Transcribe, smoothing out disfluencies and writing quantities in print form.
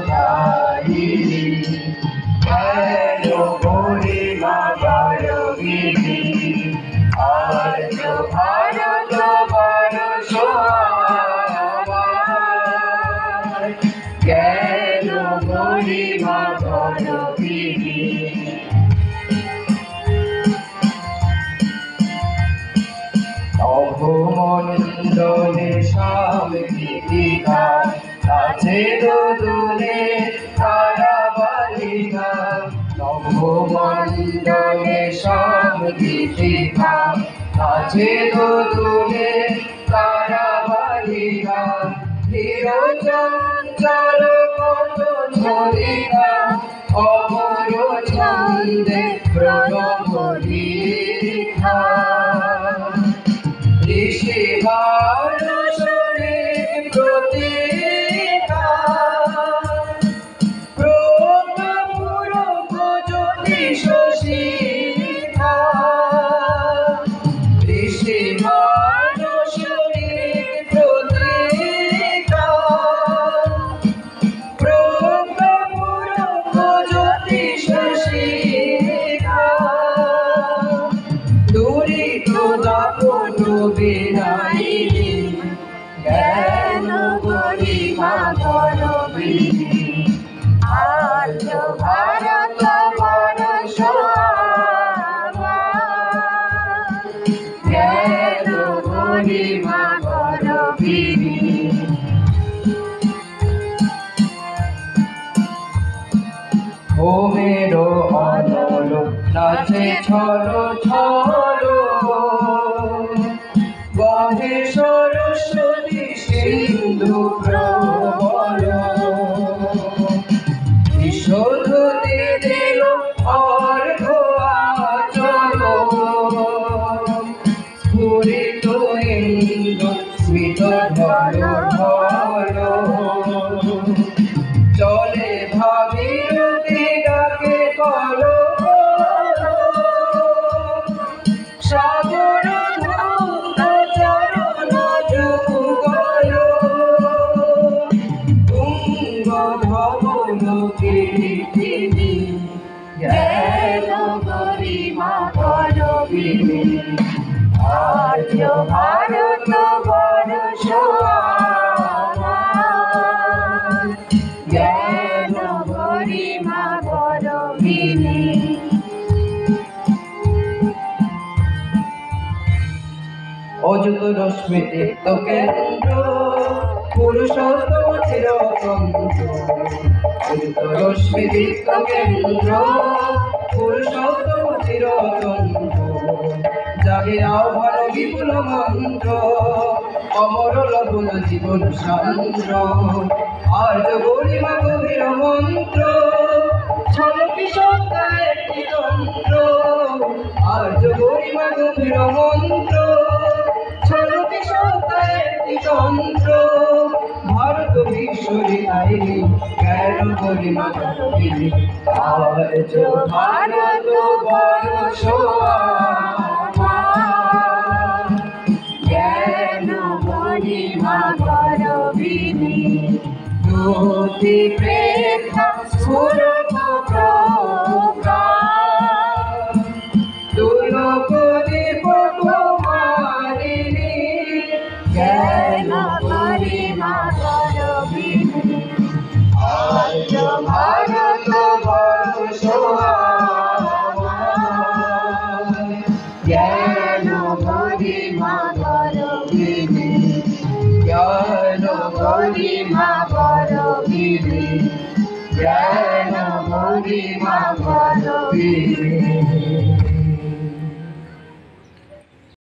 জলধারিণী কেন গরিমা গরবিনী আর্য ভারত বর্ষ আমার কেন গরিমা গরবিনী নভমণ্ডলে সমৃদ্ধিকা আছে দোদুলে তারাবালিকা নভমণ্ডলে সমৃদ্ধিকা আছে দোদুলে তারাবালিকা চিরচঞ্চল কত ঝরিকা অমর ছন্দে প্রণব লিখা ঋষি মানসের প্রতীকা প্রজ্ঞাপুর জ্যোতিষ শিখা ঋষি মানসের প্রতীকা প্রজ্ঞাপুর জ্যোতিষ শিখা দূরিত দাপন বিনাইনি জ্ঞান গরিমা গরবিনী আর্য ভারত বর্ষ আমার জ্ঞান গরিমা গরবিনী হোমের অনল নাচে ছলো ছলো বহে সরস্বতী সিন্ধু প্রবল বিশোধতে দিল অর্ঘ আচল স্ফুরিত ইন্দ্র স্মিত ধর ধর চলে ভাগীরথী ডাকে কল সাগর চরণ যুগল তুঙ্গ ভবন কীর্তিনী জ্ঞান গরিমা গরবিনী আর্য ভারত বর্ষ আমার জ্ঞান গরিমা গরবিনী অযুত রশ্মি দীপ্ত কেন্দ্র পুরুষোত্তম চিরতন্ত্র অযুত রশ্মি দীপ্ত কেন্দ্র পুরুষোত্তম চিরতন্ত্র জাগে আহ্বান বিপুল মন্ত্র অমর লবণ জীবন সান্দ্র আর্য গরিমা গভীর মন্ত্র ছলকি সত্তা একটি তন্ত্র আর্য গরিমা গভীর মন্ত্র ছলকি সত্তা একটি তন্ত্র ভারত বিশ্বরিতাইনি জ্ঞান গরিমা গরবিনী আর্য ভারত বর্ষ আমার জ্ঞান গরিমা গরবিনী জ্যোতি প্রেক্ষা স্ফুরত প্রজ্ঞা দুর্লভ দীপক মারিণী জ্ঞান গরিমা গরবিনী আর্য ভারত বর্ষ আমার জ্ঞান গরিমা গরবিনী জ্ঞান গরিমা গরবিনী জ্ঞান গরিমা গরবিনী।